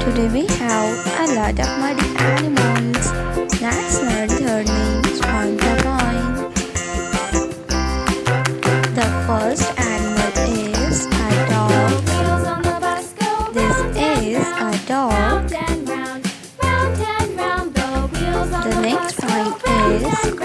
Today we have a lot of muddy animals. Let's learn their names point by point. The first animal is a dog. This is a dog. The next point is